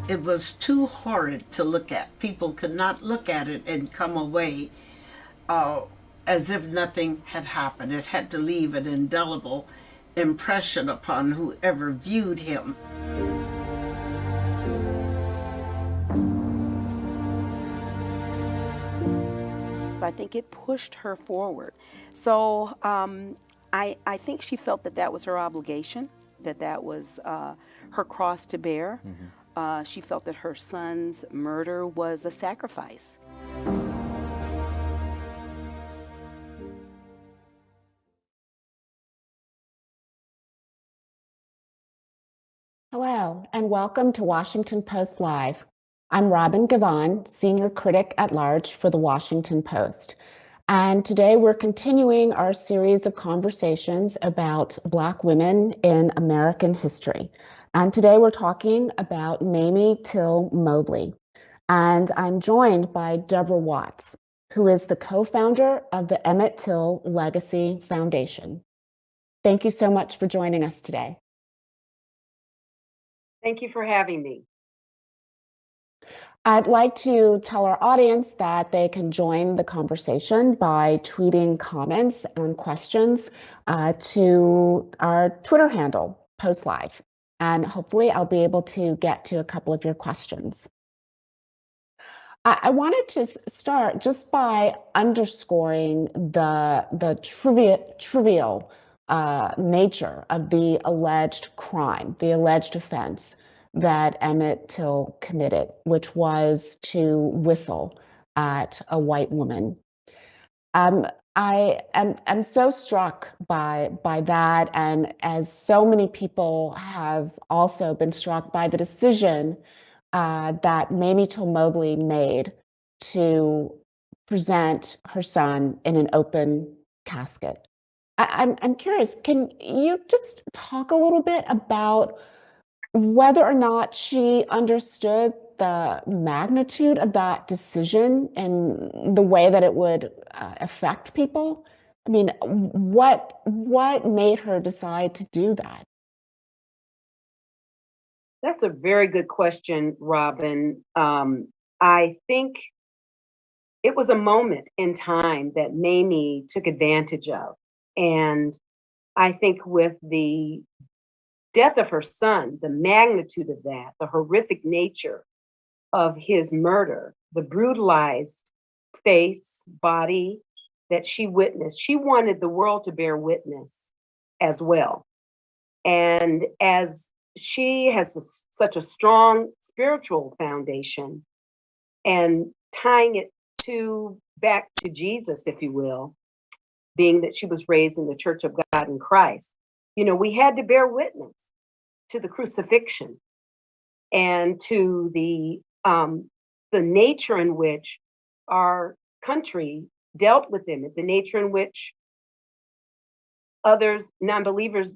It was too horrid to look at. People could not look at it and come away uh, as if nothing had happened. It had to leave an indelible impression upon whoever viewed him. I think it pushed her forward. So I think she felt that that was her obligation, that that was her cross to bear. She felt that her son's murder was a sacrifice. Hello, and welcome to Washington Post Live. I'm Robin Gavon, Senior Critic at Large for the Washington Post. And today we're continuing our series of conversations about Black women in American history. And today we're talking about Mamie Till-Mobley. And I'm joined by Deborah Watts, who is the co-founder of the Emmett Till Legacy Foundation. Thank you so much for joining us today. Thank you for having me. I'd like to tell our audience that they can join the conversation by tweeting comments and questions to our Twitter handle, Post Live. And hopefully I'll be able to get to a couple of your questions. I wanted to start just by underscoring the trivial nature of the alleged crime, the alleged offense that Emmett Till committed, which was to whistle at a white woman. I am so struck by that, and as so many people have also been struck by the decision that Mamie Till-Mobley made to present her son in an open casket. I'm curious, can you just talk a little bit about whether or not she understood the magnitude of that decision and the way that it would affect people? I mean, what made her decide to do that? That's a very good question, Robin. I think it was a moment in time that Mamie took advantage of. And I think with the death of her son, the magnitude of that, the horrific nature of his murder, the brutalized face, body that she witnessed, she wanted the world to bear witness as well. And as she has such a strong spiritual foundation and tying it to back to Jesus, if you will, being that she was raised in the Church of God in Christ, we had to bear witness to the crucifixion and to the nature in which our country dealt with him, the nature in which others, non-believers,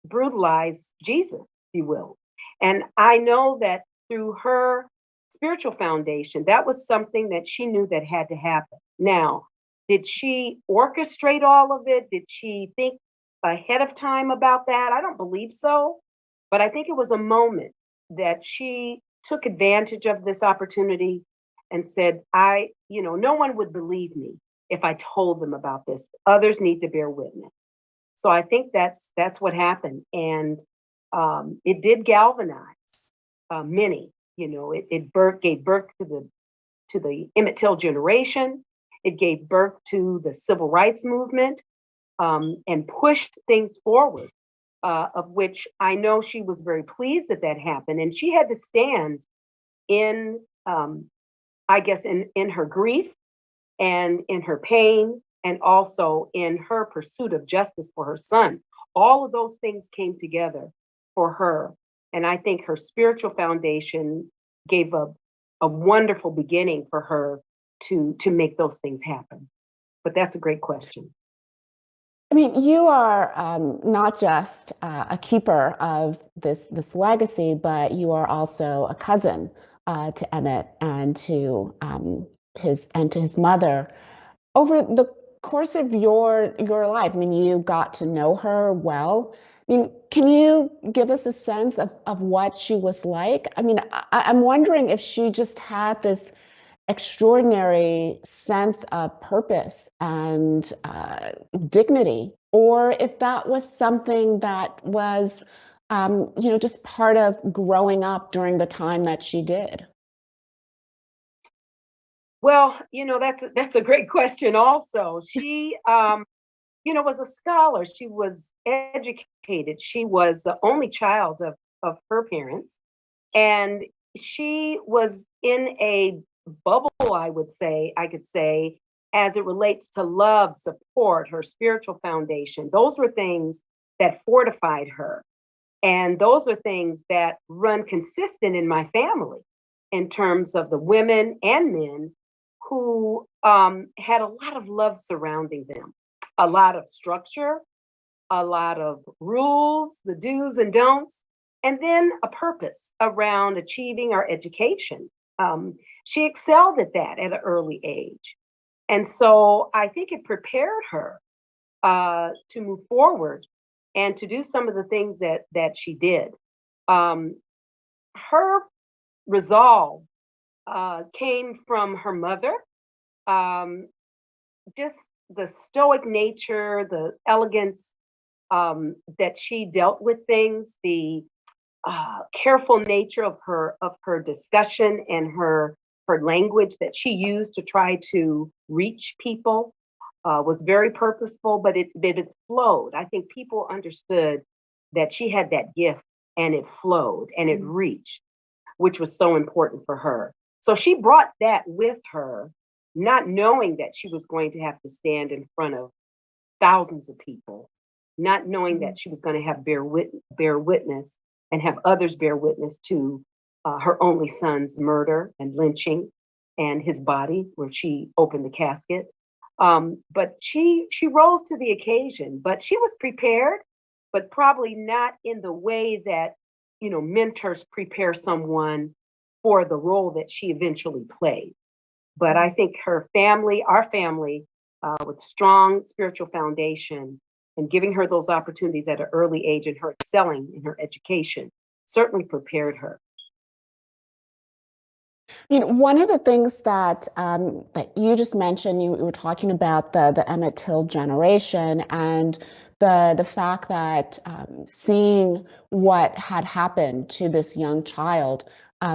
brutalize Jesus, if you will. And I know that through her spiritual foundation, that was something that she knew that had to happen. Now, did she orchestrate all of it? Did she think ahead of time about that? I don't believe so. But I think it was a moment that she took advantage of this opportunity and said, no one would believe me if I told them about this. Others need to bear witness. So I think that's what happened, and it did galvanize many. It gave birth to the Emmett Till generation. It gave birth to the civil rights movement, and pushed things forward. Of which I know she was very pleased that that happened, and she had to stand in, I guess, in her grief and in her pain, and also in her pursuit of justice for her son. All of those things came together for her. And I think her spiritual foundation gave a wonderful beginning for her to make those things happen. But that's a great question. I mean, you are not just a keeper of this legacy, but you are also a cousin to Emmett and to his mother. Over the course of your life, I mean, you got to know her well. I mean, can you give us a sense of what she was like? I mean, I'm wondering if she just had this extraordinary sense of purpose and dignity, or if that was something that was, just part of growing up during the time that she did. Well, that's a great question also. She was a scholar. She was educated. She was the only child of her parents. And she was in a bubble, I could say, as it relates to love, support, her spiritual foundation. Those were things that fortified her. And those are things that run consistent in my family in terms of the women and men who had a lot of love surrounding them, a lot of structure, a lot of rules, the do's and don'ts, and then a purpose around achieving our education. She excelled at that at an early age. And so I think it prepared her to move forward and to do some of the things that she did. Um, Her resolve came from her mother, um, just the stoic nature, the elegance that she dealt with things, the careful nature of her discussion and her language that she used to try to reach people was very purposeful, but it flowed. I think people understood that she had that gift and it flowed and it reached, which was so important for her. So she brought that with her, not knowing that she was going to have to stand in front of thousands of people, not knowing that she was going to have bear witness and have others bear witness to her only son's murder and lynching and his body where she opened the casket. But she rose to the occasion, but she was prepared, but probably not in the way that, mentors prepare someone for the role that she eventually played. But I think her family, our family, with strong spiritual foundation and giving her those opportunities at an early age and her excelling in her education certainly prepared her. One of the things that you just mentioned, you were talking about the Emmett Till generation and the fact that seeing what had happened to this young child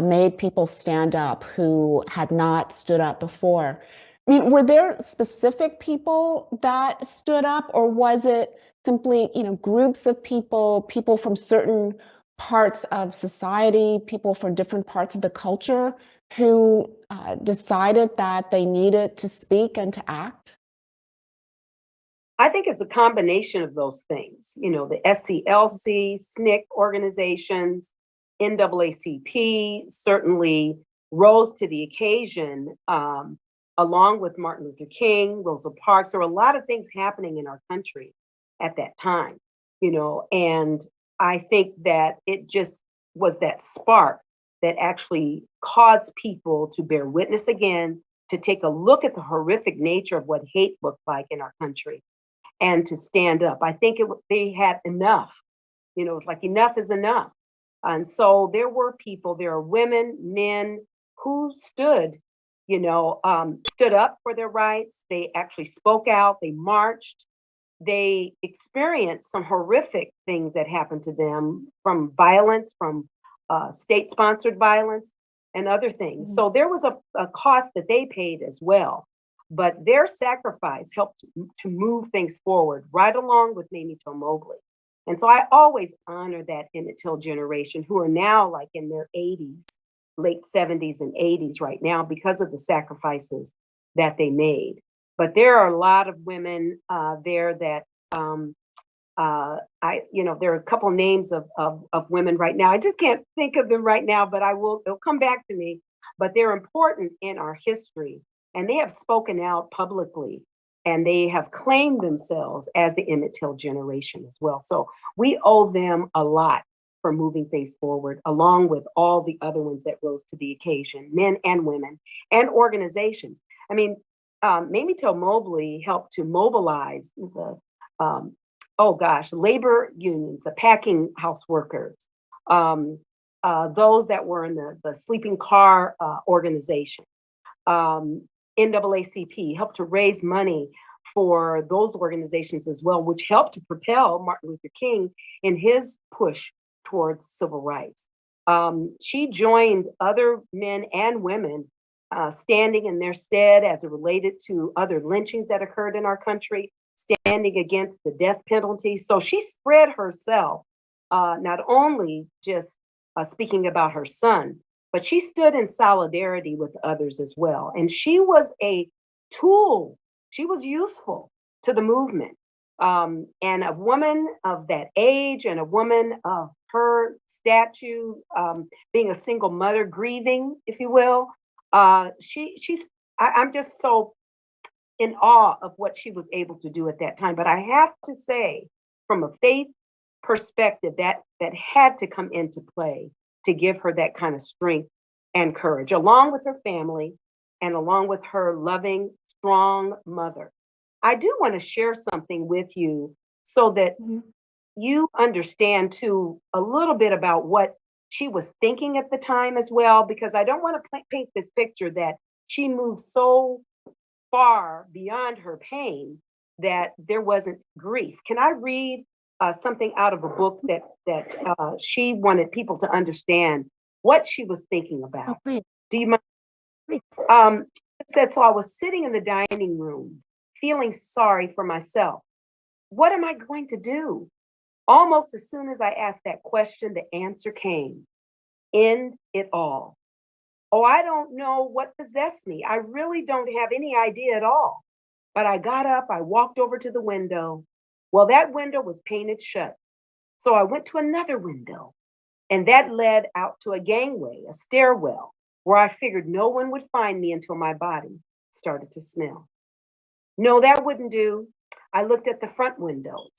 made people stand up who had not stood up before. I mean, were there specific people that stood up, or was it simply, groups of people, people from certain parts of society, people from different parts of the culture who decided that they needed to speak and to act? I think it's a combination of those things. The SCLC, SNCC organizations, NAACP certainly rose to the occasion, along with Martin Luther King, Rosa Parks. There were a lot of things happening in our country at that time, and I think that it just was that spark that actually caused people to bear witness again, to take a look at the horrific nature of what hate looked like in our country and to stand up. I think they had enough. It was like enough is enough. And so there were people, there are women, men who stood up for their rights. They actually spoke out, they marched, they experienced some horrific things that happened to them from violence, from state-sponsored violence and other things. So there was a cost that they paid as well. But their sacrifice helped to move things forward right along with Mamie Till-Mobley. And so I always honor that Emmett Till generation who are now like in their 80s, late 70s and 80s right now because of the sacrifices that they made. But there are a lot of women there that there are a couple names of women right now. I just can't think of them right now, but it'll come back to me. But they're important in our history. And they have spoken out publicly and they have claimed themselves as the Emmett Till generation as well. So we owe them a lot for moving things forward, along with all the other ones that rose to the occasion, men and women and organizations. I mean, Mamie Till-Mobley helped to mobilize the oh gosh, labor unions, the packing house workers, those that were in the sleeping car organization, um, NAACP helped to raise money for those organizations as well, which helped to propel Martin Luther King in his push towards civil rights. She joined other men and women standing in their stead as it related to other lynchings that occurred in our country, standing against the death penalty. So she spread herself, not only just speaking about her son, but she stood in solidarity with others as well. And she was a tool, she was useful to the movement. And a woman of that age and a woman of her stature, being a single mother, grieving, if you will, I'm just so in awe of what she was able to do at that time. But I have to say, from a faith perspective, that had to come into play to give her that kind of strength and courage, along with her family and along with her loving, strong mother. I do want to share something with you so that you understand too a little bit about what she was thinking at the time as well, because I don't want to paint this picture that she moved so far beyond her pain that there wasn't grief. Can I read something out of a book that she wanted people to understand what she was thinking about? Oh, Do you mind? please. It said, so I was sitting in the dining room, feeling sorry for myself. What am I going to do? Almost as soon as I asked that question, the answer came. End it all. Oh, I don't know what possessed me. I really don't have any idea at all. But I got up, I walked over to the window. Well, that window was painted shut. So I went to another window, and that led out to a gangway, a stairwell, where I figured no one would find me until my body started to smell. No, that wouldn't do. I looked at the front windows.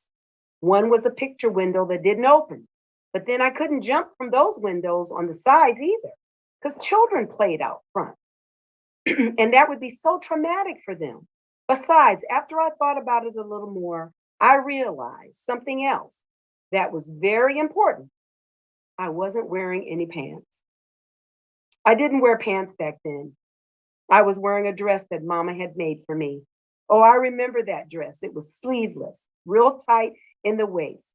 One was a picture window that didn't open, but then I couldn't jump from those windows on the sides either, because children played out front. And that would be so traumatic for them. Besides, after I thought about it a little more, I realized something else that was very important. I wasn't wearing any pants. I didn't wear pants back then. I was wearing a dress that Mama had made for me. Oh, I remember that dress. It was sleeveless, real tight in the waist,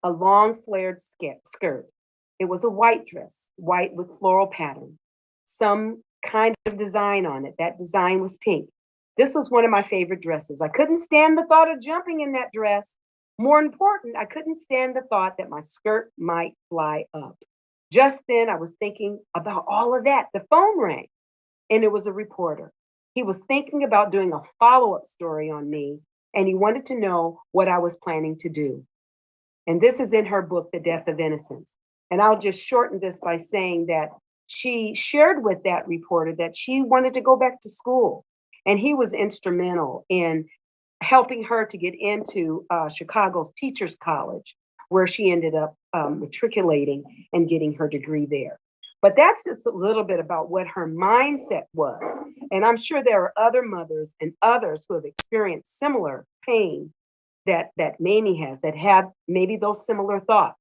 a long flared skirt. It was a white dress, white with floral pattern, some kind of design on it. That design was pink. This was one of my favorite dresses. I couldn't stand the thought of jumping in that dress. More important, I couldn't stand the thought that my skirt might fly up. Just then, I was thinking about all of that. The phone rang, and it was a reporter. He was thinking about doing a follow-up story on me, and he wanted to know what I was planning to do. And this is in her book, The Death of Innocence. And I'll just shorten this by saying that she shared with that reporter that she wanted to go back to school. And he was instrumental in helping her to get into Chicago's Teachers College, where she ended up matriculating and getting her degree there. But that's just a little bit about what her mindset was. And I'm sure there are other mothers and others who have experienced similar pain that Mamie has, that have maybe those similar thoughts.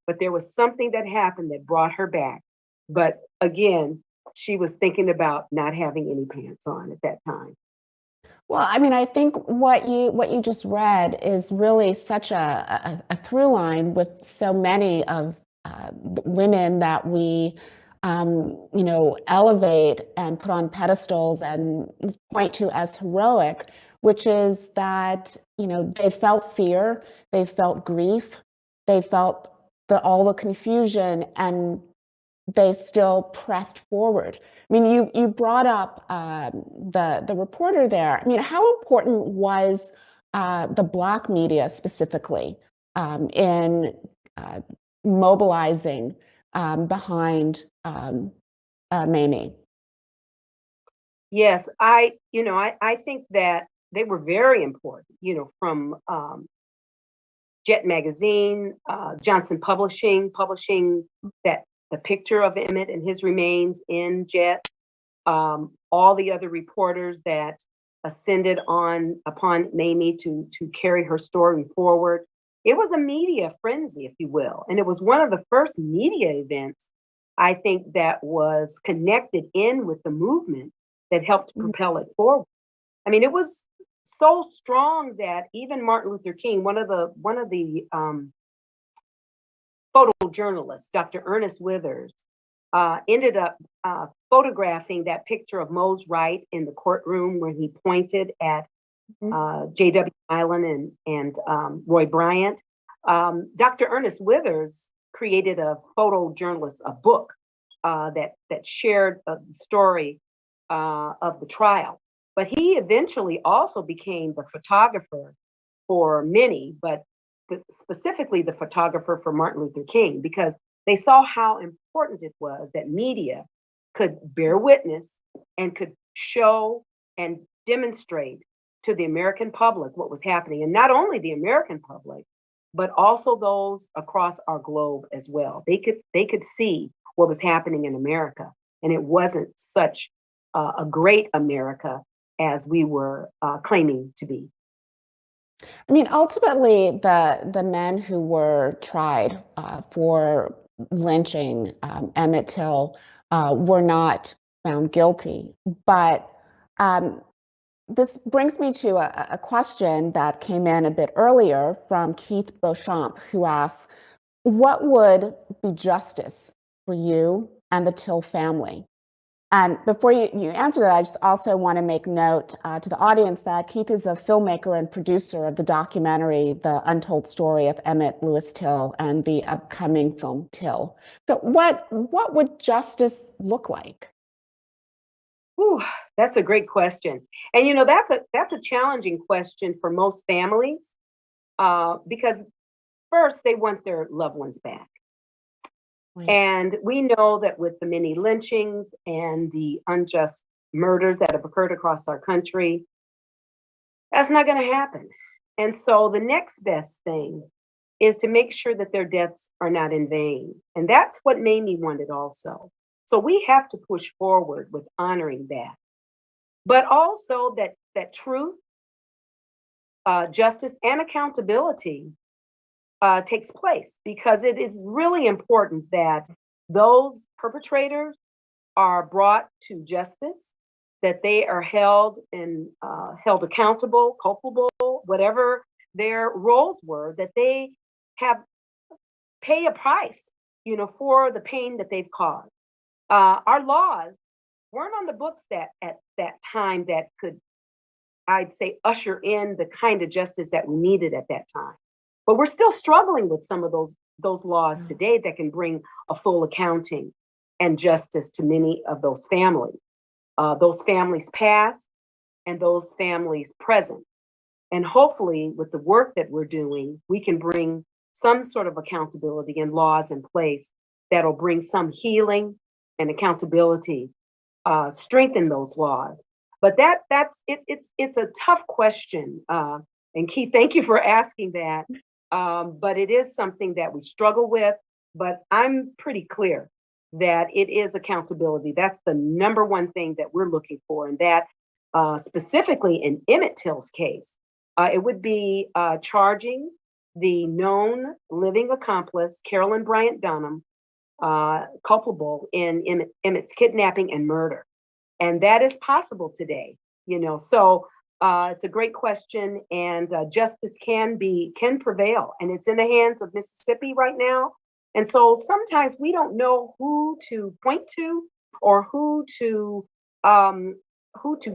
But there was something that happened that brought her back. But again, she was thinking about not having any pants on at that time. Well, I mean, I think what you just read is really such a through line with so many of women that we elevate and put on pedestals and point to as heroic, which is that they felt fear, they felt grief, they felt all the confusion, and they still pressed forward. I mean, you brought up the reporter there. I mean, how important was the Black media specifically in mobilizing behind Mamie? Yes, I think that they were very important, from Jet Magazine, Johnson publishing that the picture of Emmett and his remains in Jet, all the other reporters that ascended upon Mamie to carry her story forward. it was a media frenzy, if you will. And it was one of the first media events, I think, that was connected in with the movement that helped propel it forward. I mean, it was so strong that even Martin Luther King, one of the photojournalists, Dr. Ernest Withers, ended up photographing that picture of Mose Wright in the courtroom when he pointed at J.W. Milan and Roy Bryant. Dr. Ernest Withers created a photojournalist, a book that shared the story of the trial. But he eventually also became the photographer for many, but specifically the photographer for Martin Luther King, because they saw how important it was that media could bear witness and could show and demonstrate to the American public what was happening. And not only the American public, but also those across our globe as well. They could see what was happening in America. And it wasn't such a great America as we were claiming to be. I mean, ultimately, the men who were tried for lynching Emmett Till were not found guilty. But this brings me to a question that came in a bit earlier from Keith Beauchamp, who asks, what would be justice for you and the Till family? And before you answer that, I just also want to make note to the audience that Keith is a filmmaker and producer of the documentary, The Untold Story of Emmett Lewis Till, and the upcoming film Till. So what would justice look like? Ooh, that's a great question. And you know, that's a challenging question for most families because first they want their loved ones back. Right. And we know that with the many lynchings and the unjust murders that have occurred across our country, that's not going to happen. And so the next best thing is to make sure that their deaths are not in vain. And that's what Mamie wanted also. So we have to push forward with honoring that. But also that truth, justice, and accountability takes place, because it is really important that those perpetrators are brought to justice, that they are held accountable, culpable, whatever their roles were, that they pay a price, for the pain that they've caused. Our laws weren't on the books at that time that could, I'd say, usher in the kind of justice that we needed at that time. But we're still struggling with some of those laws today that can bring a full accounting and justice to many of those families past and those families present. And hopefully with the work that we're doing, we can bring some sort of accountability and laws in place that'll bring some healing and accountability, strengthen those laws. But it's a tough question. And Keith, thank you for asking that. But it is something that we struggle with, but I'm pretty clear that it is accountability. That's the number one thing that we're looking for. And that specifically in Emmett Till's case, it would be charging the known living accomplice, Carolyn Bryant Dunham, culpable in Emmett's kidnapping and murder. And that is possible today, so it's a great question, and justice can prevail, and it's in the hands of Mississippi right now. And so sometimes we don't know who to point to or who to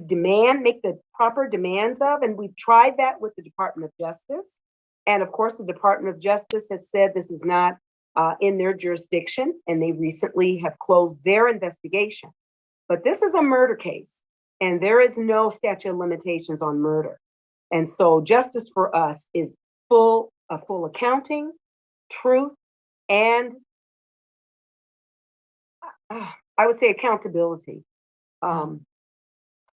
demand, make the proper demands of. And we've tried that with the Department of Justice. And of course, the Department of Justice has said this is not in their jurisdiction, and they recently have closed their investigation. But this is a murder case, and there is no statute of limitations on murder. And so justice for us is full accounting, truth, and I would say accountability.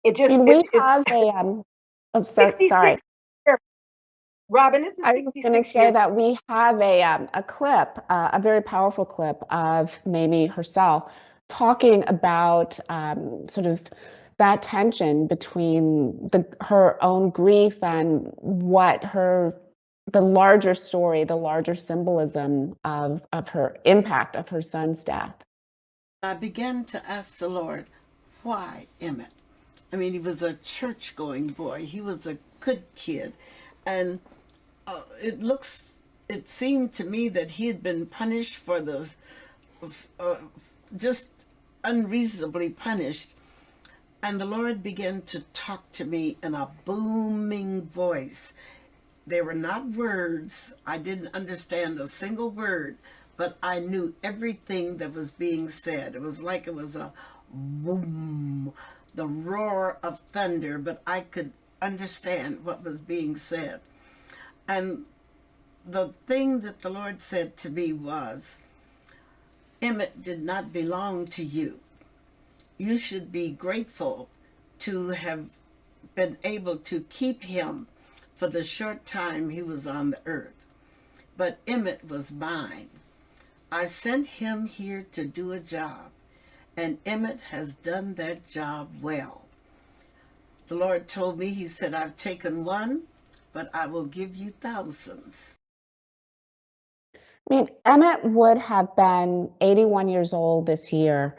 It just we have a oh, sorry. Robin, this is 66. I was going to say that we have a clip, a very powerful clip of Mamie herself talking about sort of that tension between her own grief and what her the larger story, the larger symbolism of her impact of her son's death. I began to ask the Lord, why Emmett? I mean, he was a church-going boy. He was a good kid. And it seemed to me that he had been punished for the, just unreasonably punished. And the Lord began to talk to me in a booming voice. They were not words. I didn't understand a single word, but I knew everything that was being said. It was like it was a boom, the roar of thunder, but I could understand what was being said. And the thing that the Lord said to me was, Emmett did not belong to you. You should be grateful to have been able to keep him for the short time he was on the earth. But Emmett was mine. I sent him here to do a job, and Emmett has done that job well. The Lord told me, he said, I've taken one, but I will give you thousands. I mean, Emmett would have been 81 years old this year.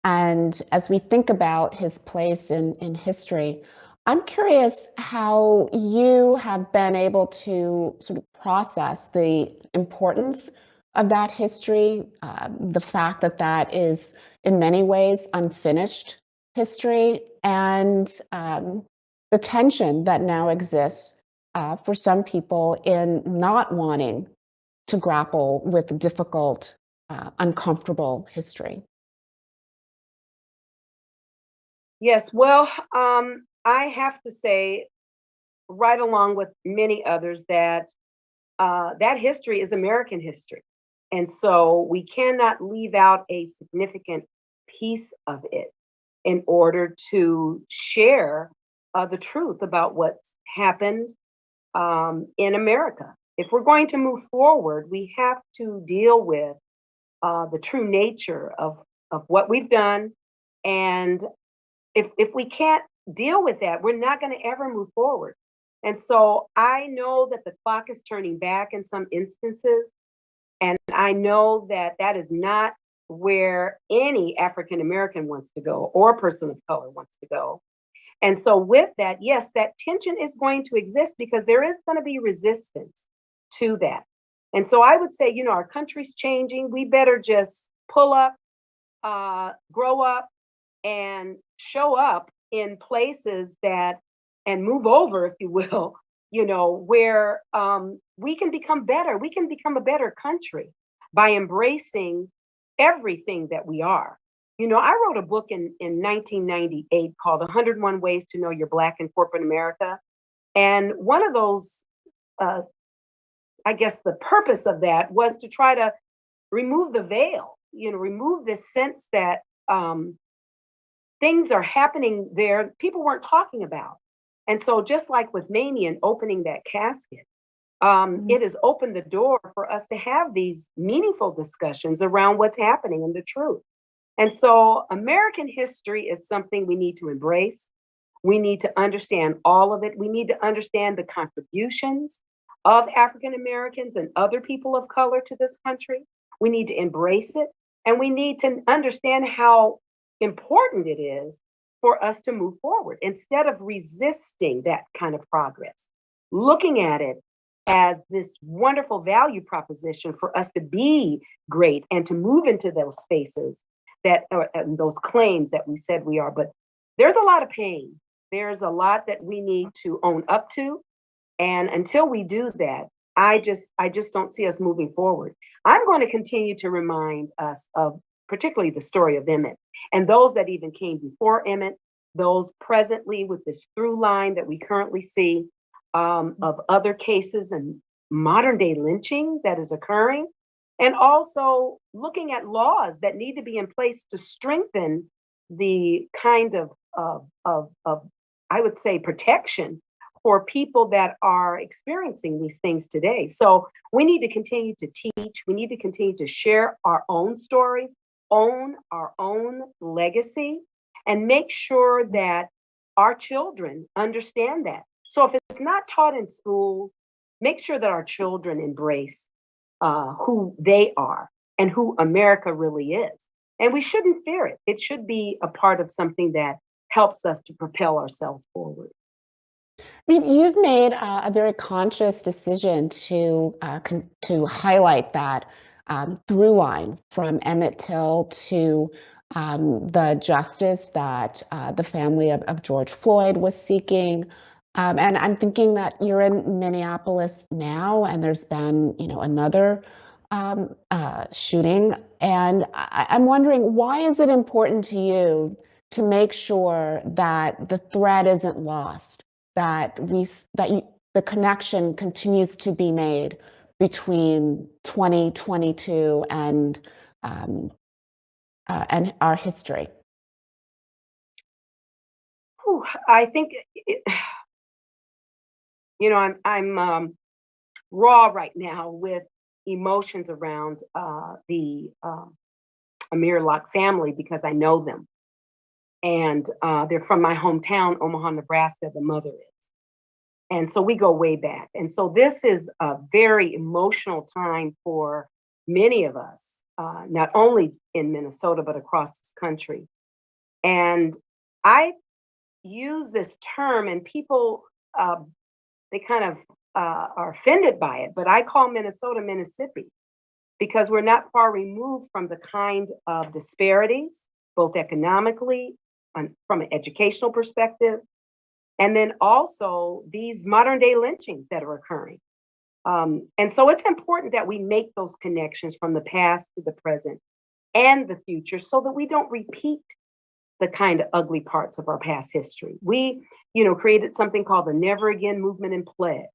And as we think about his place in history, I'm curious how you have been able to sort of process the importance of that history, the fact that that is in many ways unfinished history, and the tension that now exists for some people in not wanting to grapple with difficult, uncomfortable history. Yes, well, I have to say, right along with many others, that that history is American history. And so we cannot leave out a significant piece of it in order to share the truth about what's happened in America. If we're going to move forward, we have to deal with the true nature of what we've done. And if we can't deal with that, we're not going to ever move forward. And so I know that the clock is turning back in some instances. And I know that that is not where any African American wants to go or person of color wants to go. And so with that, yes, that tension is going to exist because there is going to be resistance to that. And so I would say, you know, our country's changing. We better just pull up, grow up, and show up in places that, and move over, if you will, you know, where we can become better. We can become a better country by embracing everything that we are. You know, I wrote a book in 1998 called 101 Ways to Know You're Black in Corporate America. And one of those, I guess the purpose of that was to try to remove the veil, you know, remove this sense that things are happening there people weren't talking about. And so just like with Mamie and opening that casket, it has opened the door for us to have these meaningful discussions around what's happening and the truth. And so American history is something we need to embrace. We need to understand all of it. We need to understand the contributions of African Americans and other people of color to this country. We need to embrace it. And we need to understand how important it is for us to move forward instead of resisting that kind of progress, looking at it as this wonderful value proposition for us to be great and to move into those spaces that are those claims that we said we are. But there's a lot of pain. There's a lot that we need to own up to. And until we do that, I just don't see us moving forward. I'm going to continue to remind us of particularly the story of Emmett and those that even came before Emmett, those presently with this through line that we currently see of other cases and modern day lynching that is occurring, and also looking at laws that need to be in place to strengthen the kind of I would say protection for people that are experiencing these things today. So we need to continue to teach. We need to continue to share our own stories, own our own legacy, and make sure that our children understand that. So if it's not taught in schools, make sure that our children embrace who they are and who America really is. And we shouldn't fear it. It should be a part of something that helps us to propel ourselves forward. I mean, you've made a very conscious decision to highlight that through line from Emmett Till to the justice that the family of George Floyd was seeking. And I'm thinking that you're in Minneapolis now, and there's been, another shooting. And I'm wondering, why is it important to you to make sure that the thread isn't lost, that the connection continues to be made between 2022 and our history? Whew, I think, I'm raw right now with emotions around the Amir Locke family because I know them. And they're from my hometown, Omaha, Nebraska, the mother is. And so we go way back. And so this is a very emotional time for many of us, not only in Minnesota, but across this country. And I use this term, and people, they kind of are offended by it, but I call Minnesota Mississippi because we're not far removed from the kind of disparities, both economically and from an educational perspective, and then also these modern day lynchings that are occurring. And so it's important that we make those connections from the past to the present and the future so that we don't repeat the kind of ugly parts of our past history. We, created something called the Never Again Movement and Pledge.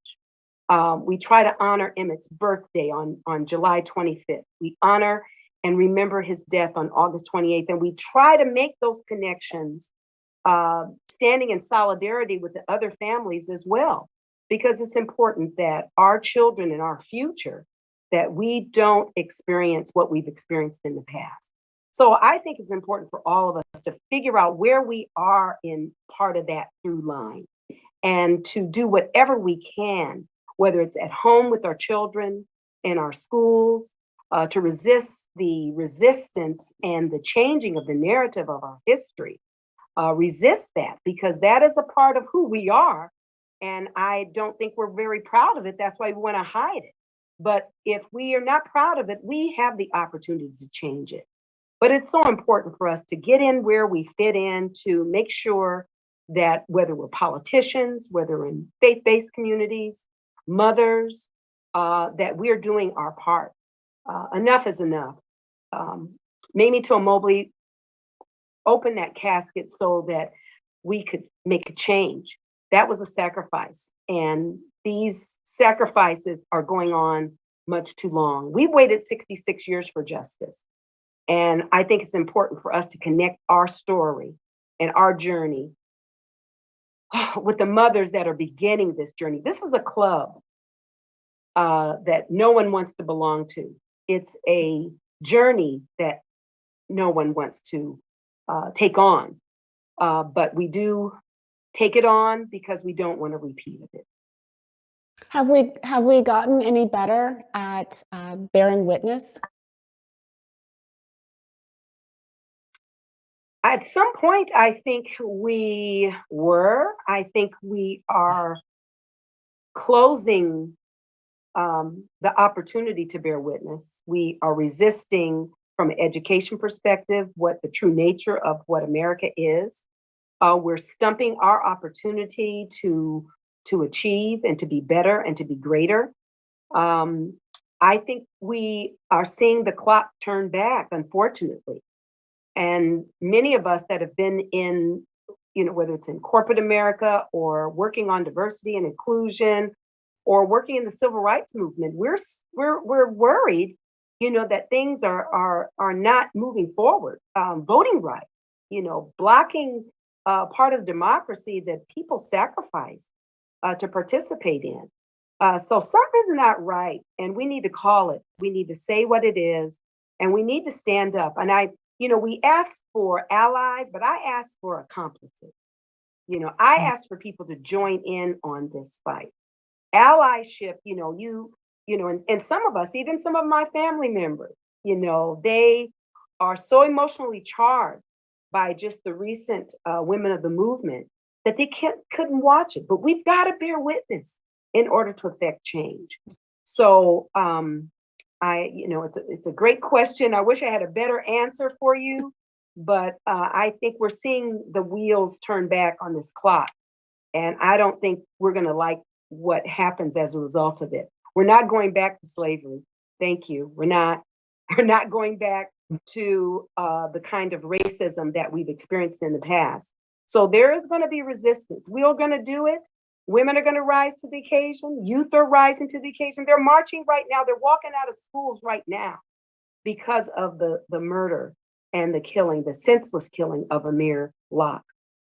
We try to honor Emmett's birthday on July 25th. We honor and remember his death on August 28th. And we try to make those connections, standing in solidarity with the other families as well, because it's important that our children and our future, that we don't experience what we've experienced in the past. So I think it's important for all of us to figure out where we are in part of that through line and to do whatever we can, whether it's at home with our children, in our schools, to resist the resistance and the changing of the narrative of our history. Resist that because that is a part of who we are. And I don't think we're very proud of it. That's why we want to hide it. But if we are not proud of it, we have the opportunity to change it. But it's so important for us to get in where we fit in, to make sure that whether we're politicians, whether in faith-based communities, mothers, that we're doing our part. Enough is enough. Mamie Till-Mobley opened that casket so that we could make a change. That was a sacrifice. And these sacrifices are going on much too long. We've waited 66 years for justice. And I think it's important for us to connect our story and our journey with the mothers that are beginning this journey. This is a club that no one wants to belong to. It's a journey that no one wants to take on. But we do take it on because we don't want to repeat it. Have we gotten any better at bearing witness? At some point, I think we were. I think we are closing the opportunity to bear witness. We are resisting, from an education perspective, what the true nature of what America is. We're stumping our opportunity to achieve and to be better and to be greater. I think we are seeing the clock turn back, unfortunately. And many of us that have been in, whether it's in corporate America or working on diversity and inclusion or working in the civil rights movement, we're worried, that things are not moving forward. Voting rights, blocking part of democracy that people sacrifice to participate in. So something's not right, and we need to call it. We need to say what it is, and we need to stand up. And we asked for allies, but I asked for accomplices. I asked for people to join in on this fight. allyship, and some of us, even some of my family members, they are so emotionally charged by just the recent women of the movement that they couldn't watch it. But we've got to bear witness in order to affect change. So it's a great question. I wish I had a better answer for you, but I think we're seeing the wheels turn back on this clock. And I don't think we're going to like what happens as a result of it. We're not going back to slavery. Thank you. We're not going back to the kind of racism that we've experienced in the past. So there is going to be resistance. We are going to do it. Women are going to rise to the occasion. Youth are rising to the occasion. They're marching right now. They're walking out of schools right now because of the murder and the killing, the senseless killing of Amir Locke.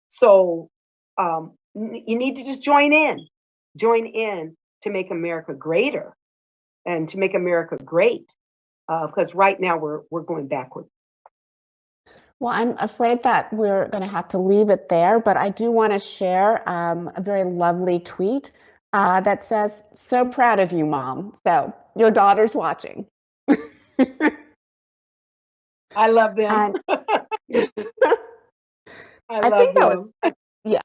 So you need to just join in to make America greater and to make America great. Because right now we're going backwards. Well, I'm afraid that we're going to have to leave it there, but I do want to share a very lovely tweet that says, "So proud of you, Mom." So your daughter's watching. I love them. And I think that them. was, yeah.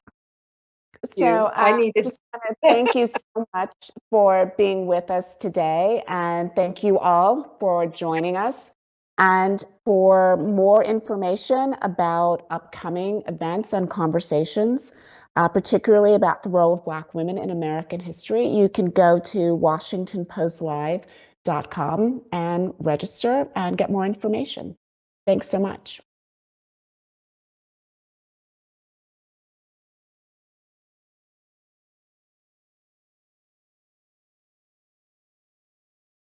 You. So I need to just want to thank you so much for being with us today, and thank you all for joining us. And for more information about upcoming events and conversations, particularly about the role of Black women in American history, you can go to WashingtonPostLive.com and register and get more information. Thanks so much.